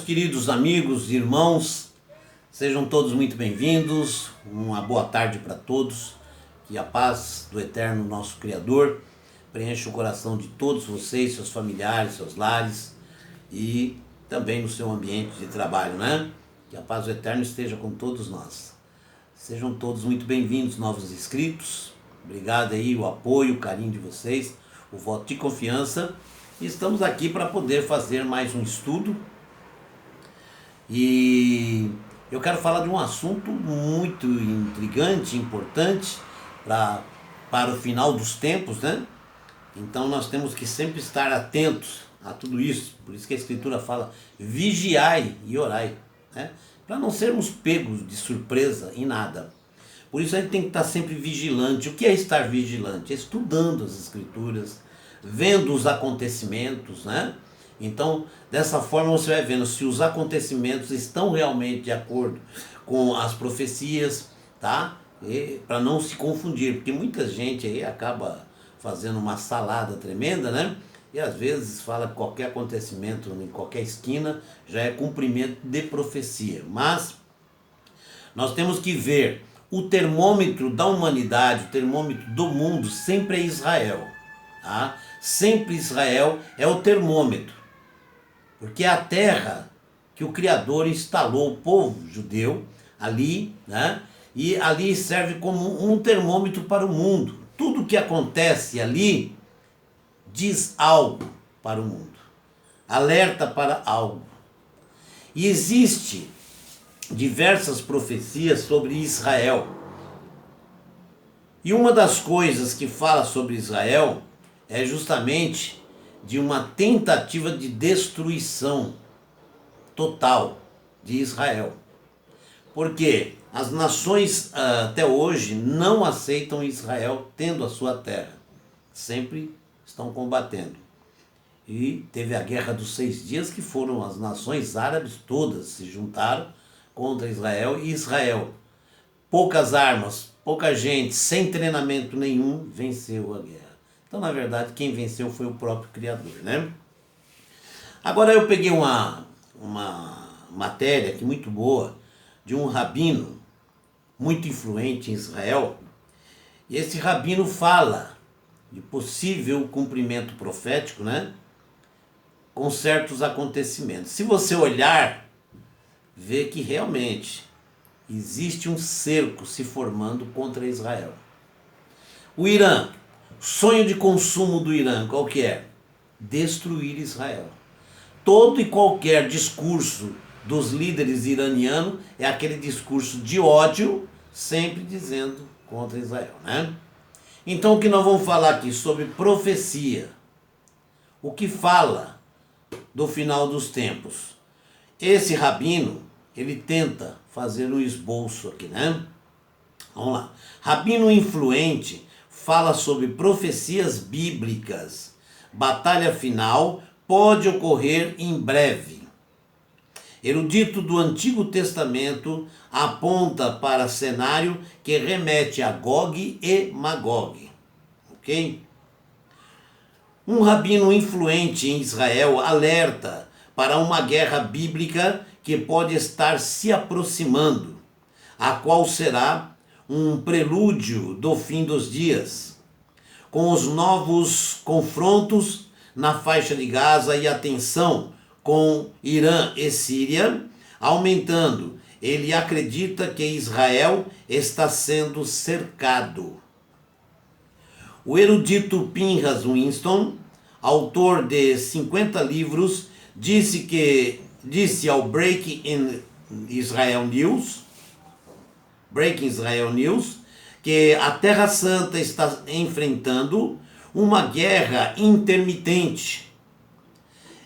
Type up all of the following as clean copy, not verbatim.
queridos amigos, irmãos, sejam todos muito bem-vindos, uma boa tarde para todos, que a paz do eterno nosso Criador preencha o coração de todos vocês, seus familiares, seus lares e também no seu ambiente de trabalho, né? Que a paz do eterno esteja com todos nós. Sejam todos muito bem-vindos, novos inscritos, obrigado aí o apoio, o carinho de vocês, o voto de confiança. E estamos aqui para poder fazer mais um estudo. E eu quero falar de um assunto muito intrigante, importante para o final dos tempos, né? Então nós temos que sempre estar atentos a tudo isso. Por isso que a Escritura fala, vigiai e orai, né? Para não sermos pegos de surpresa em nada. Por isso a gente tem que estar sempre vigilante. O que é estar vigilante? É estudando as Escrituras, vendo os acontecimentos, né? Então, dessa forma você vai vendo se os acontecimentos estão realmente de acordo com as profecias, tá? Para não se confundir, porque muita gente aí acaba fazendo uma salada tremenda, né? E às vezes fala que qualquer acontecimento em qualquer esquina já é cumprimento de profecia. Mas nós temos que ver o termômetro da humanidade, o termômetro do mundo sempre é Israel, tá? Sempre Israel é o termômetro. Porque é a terra que o Criador instalou o povo judeu ali, né? E ali serve como um termômetro para o mundo. Tudo que acontece ali diz algo para o mundo, alerta para algo. E existe diversas profecias sobre Israel. E uma das coisas que fala sobre Israel é justamente de uma tentativa de destruição total de Israel. Porque as nações até hoje não aceitam Israel tendo a sua terra. Sempre estão combatendo. E teve a Guerra dos 6 Dias, que foram as nações árabes todas se juntaram contra Israel. E Israel, poucas armas, pouca gente, sem treinamento nenhum, venceu a guerra. Então, na verdade, quem venceu foi o próprio Criador, né? Agora eu peguei uma matéria aqui muito boa de um rabino muito influente em Israel. E esse rabino fala de possível cumprimento profético, né? Com certos acontecimentos. Se você olhar, vê que realmente existe um cerco se formando contra Israel. O Irã, sonho de consumo do Irã, qual que é? Destruir Israel. Todo e qualquer discurso dos líderes iranianos é aquele discurso de ódio, sempre dizendo contra Israel, né? Então o que nós vamos falar aqui sobre profecia, o que fala do final dos tempos. Esse rabino, ele tenta fazer um esboço aqui, né? Vamos lá. Rabino influente fala sobre profecias bíblicas. Batalha final pode ocorrer em breve. Erudito do Antigo Testamento aponta para cenário que remete a Gog e Magog. Ok? Um rabino influente em Israel alerta para uma guerra bíblica que pode estar se aproximando, a qual será um prelúdio do fim dos dias, com os novos confrontos na faixa de Gaza e a tensão com Irã e Síria aumentando. Ele acredita que Israel está sendo cercado. O erudito Pinhas Winston, autor de 50 livros, disse ao Breaking Israel News, que a Terra Santa está enfrentando uma guerra intermitente.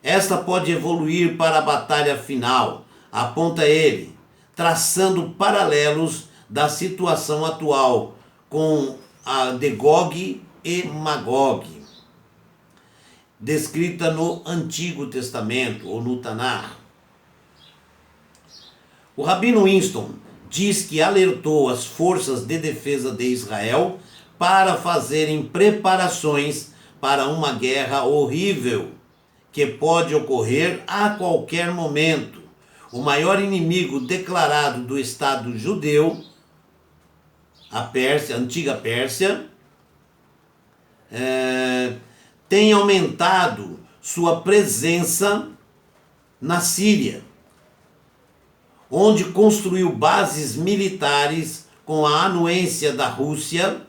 Esta pode evoluir para a batalha final, aponta ele, traçando paralelos da situação atual com a de Gog e Magog, descrita no Antigo Testamento ou no Tanar. O rabino Winston diz que alertou as forças de defesa de Israel para fazerem preparações para uma guerra horrível que pode ocorrer a qualquer momento. o maior inimigo declarado do Estado judeu, a Pérsia, a antiga Pérsia, tem aumentado sua presença na Síria, onde construiu bases militares com a anuência da Rússia.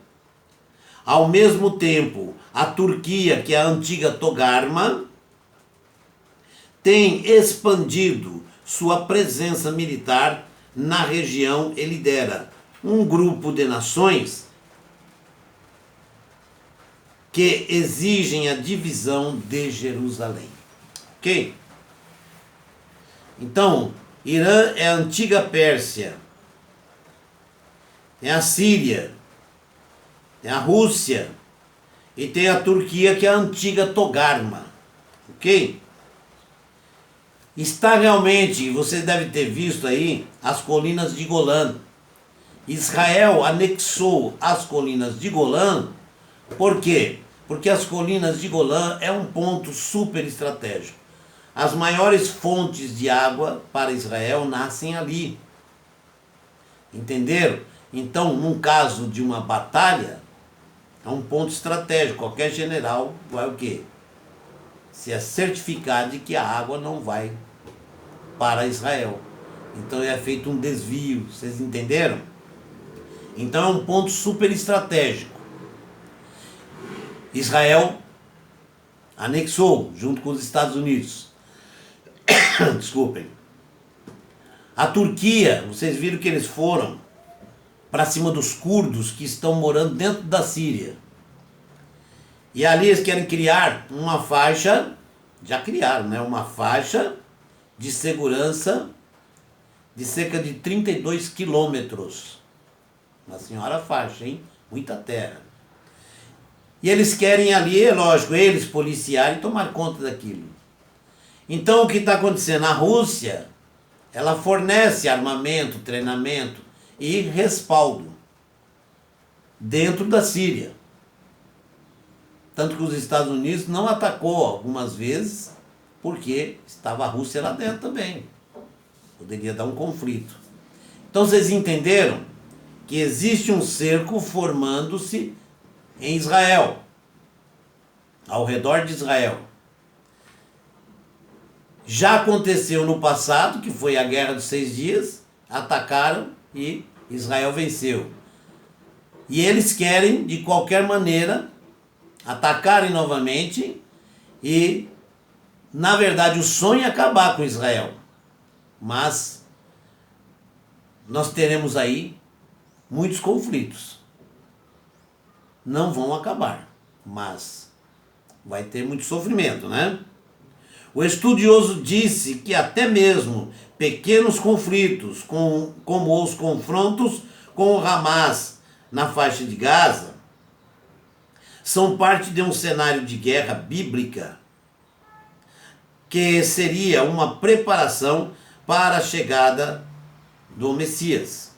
Ao mesmo tempo, a Turquia, que é a antiga Togarma, tem expandido sua presença militar na região e lidera um grupo de nações que exigem a divisão de Jerusalém. Ok? Então, Irã é a antiga Pérsia, é a Síria, é a Rússia e tem a Turquia, que é a antiga Togarma. Ok? Está realmente, você deve ter visto aí, as colinas de Golã. Israel anexou as colinas de Golã. Por quê? Porque as colinas de Golã é um ponto super estratégico. As maiores fontes de água para Israel nascem ali. Entenderam? Então, num caso de uma batalha, é um ponto estratégico. Qualquer general vai o quê? Se certificar de que a água não vai para Israel. Então é feito um desvio. Vocês entenderam? Então é um ponto super estratégico. Israel anexou junto com os Estados Unidos. Desculpem. A Turquia, vocês viram que eles foram para cima dos curdos que estão morando dentro da Síria. E ali eles querem criar uma faixa, já criaram, né? Uma faixa de segurança de cerca de 32 quilômetros. Uma senhora faixa, hein? Muita terra. E eles querem ali, é lógico, eles policiarem e tomar conta daquilo. Então o que está acontecendo? A Rússia, ela fornece armamento, treinamento e respaldo dentro da Síria. Tanto que os Estados Unidos não atacou algumas vezes, porque estava a Rússia lá dentro também. Poderia dar um conflito. Então vocês entenderam que existe um cerco formando-se em Israel, ao redor de Israel. Já aconteceu no passado, que foi a Guerra dos 6 Dias, atacaram e Israel venceu. E eles querem, de qualquer maneira, atacarem novamente e, na verdade, o sonho é acabar com Israel. Mas nós teremos aí muitos conflitos. Não vão acabar, mas vai ter muito sofrimento, né? O estudioso disse que até mesmo pequenos conflitos, como os confrontos com o Hamas na faixa de Gaza, são parte de um cenário de guerra bíblica que seria uma preparação para a chegada do Messias.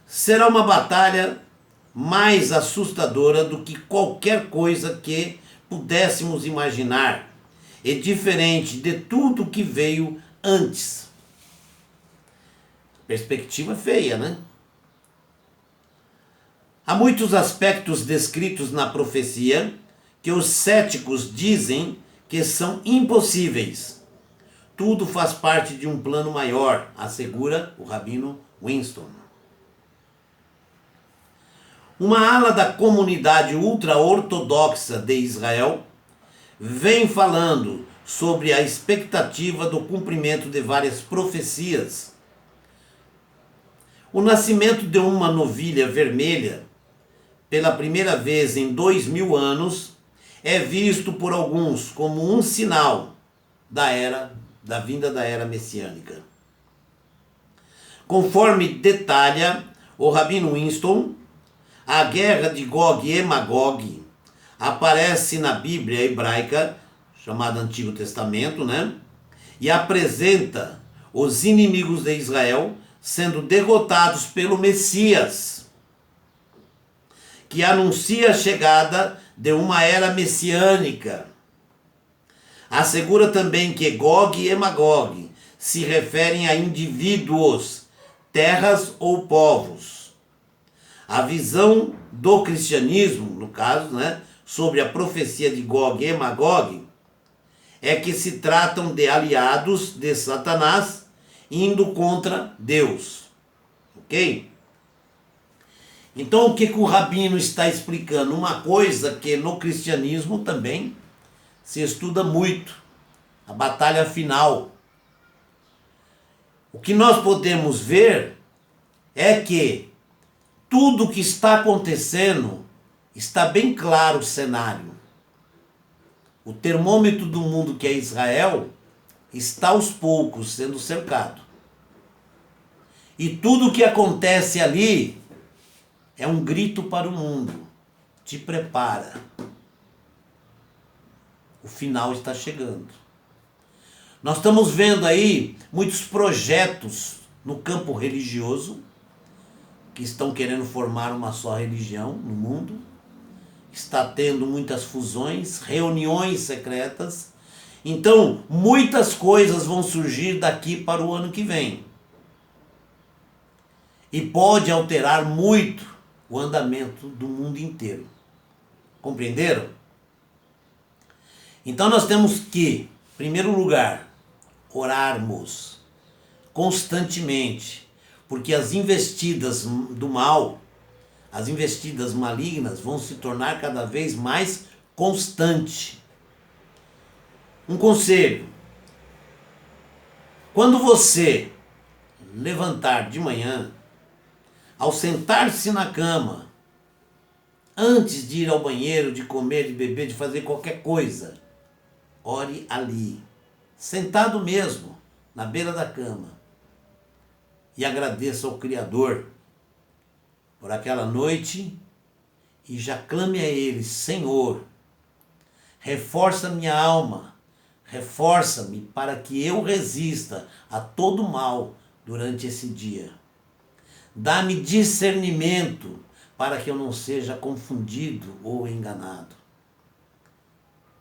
Será uma batalha mais assustadora do que qualquer coisa que pudéssemos imaginar, e diferente de tudo que veio antes. Perspectiva feia, né? Há muitos aspectos descritos na profecia que os céticos dizem que são impossíveis. Tudo faz parte de um plano maior, assegura o rabino Winston. Uma ala da comunidade ultra-ortodoxa de Israel vem falando sobre a expectativa do cumprimento de várias profecias. O nascimento de uma novilha vermelha, pela primeira vez em 2000 anos, é visto por alguns como um sinal da vinda da era messiânica. Conforme detalha o rabino Winston, a guerra de Gog e Magog aparece na Bíblia hebraica, chamada Antigo Testamento, né? E apresenta os inimigos de Israel sendo derrotados pelo Messias, que anuncia a chegada de uma era messiânica. Assegura também que Gog e Magog se referem a indivíduos, terras ou povos. A visão do cristianismo, no caso, né, sobre a profecia de Gog e Magog, é que se tratam de aliados de Satanás indo contra Deus. Ok? Então o que o Rabino está explicando? Uma coisa que no cristianismo também se estuda muito, a batalha final. O que nós podemos ver é que tudo que está acontecendo está bem claro o cenário. O termômetro do mundo, que é Israel, está aos poucos sendo cercado. E tudo que acontece ali é um grito para o mundo. Te prepara. O final está chegando. Nós estamos vendo aí muitos projetos no campo religioso que estão querendo formar uma só religião no mundo. Está tendo muitas fusões, reuniões secretas. Então, muitas coisas vão surgir daqui para o ano que vem. E pode alterar muito o andamento do mundo inteiro. Compreenderam? Então nós temos que, em primeiro lugar, orarmos constantemente, porque as investidas do mal, as investidas malignas vão se tornar cada vez mais constantes. Um conselho: quando você levantar de manhã, ao sentar-se na cama, antes de ir ao banheiro, de comer, de beber, de fazer qualquer coisa, ore ali, sentado mesmo, na beira da cama, e agradeça ao Criador por aquela noite e já clame a Ele: Senhor, reforça minha alma, reforça-me para que eu resista a todo mal durante esse dia. Dá-me discernimento para que eu não seja confundido ou enganado.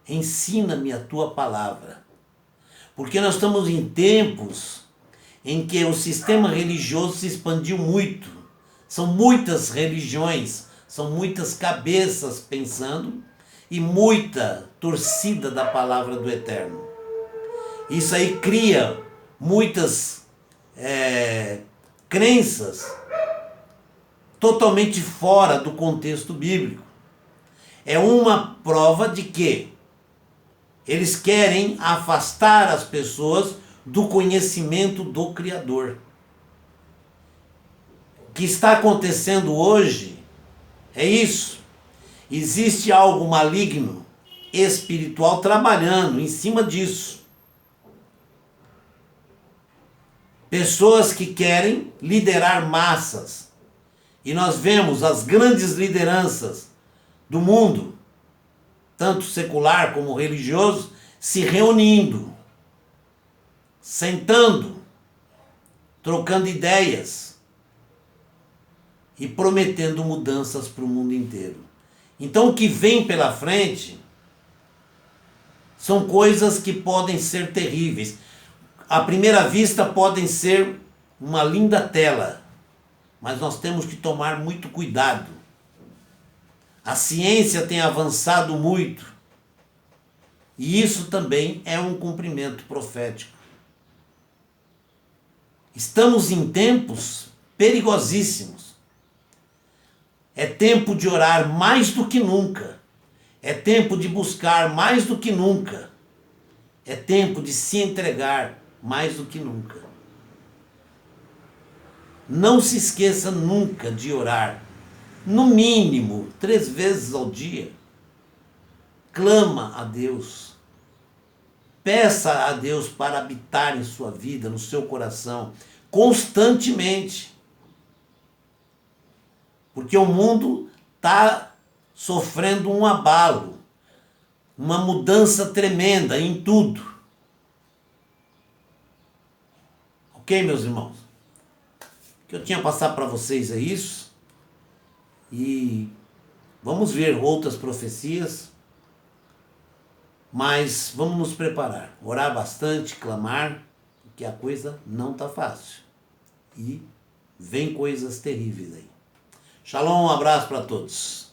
Ensina-me a tua palavra, porque nós estamos em tempos em que o sistema religioso se expandiu muito. São muitas religiões, são muitas cabeças pensando e muita torcida da palavra do Eterno. Isso aí cria muitas crenças totalmente fora do contexto bíblico. É uma prova de que eles querem afastar as pessoas do conhecimento do Criador. O que está acontecendo hoje é isso. Existe algo maligno, espiritual, trabalhando em cima disso. Pessoas que querem liderar massas. E nós vemos as grandes lideranças do mundo, tanto secular como religioso, se reunindo, sentando, trocando ideias e prometendo mudanças para o mundo inteiro. Então o que vem pela frente são coisas que podem ser terríveis. À primeira vista podem ser uma linda tela, mas nós temos que tomar muito cuidado. A ciência tem avançado muito, e isso também é um cumprimento profético. Estamos em tempos perigosíssimos. É tempo de orar mais do que nunca. É tempo de buscar mais do que nunca. É tempo de se entregar mais do que nunca. Não se esqueça nunca de orar, no mínimo 3 vezes ao dia. Clama a Deus. Peça a Deus para habitar em sua vida, no seu coração, constantemente. Porque o mundo está sofrendo um abalo, uma mudança tremenda em tudo. Ok, meus irmãos? O que eu tinha a passar para vocês é isso. E vamos ver outras profecias. Mas vamos nos preparar. Orar bastante, clamar, que a coisa não está fácil. E vem coisas terríveis aí. Shalom, um abraço para todos.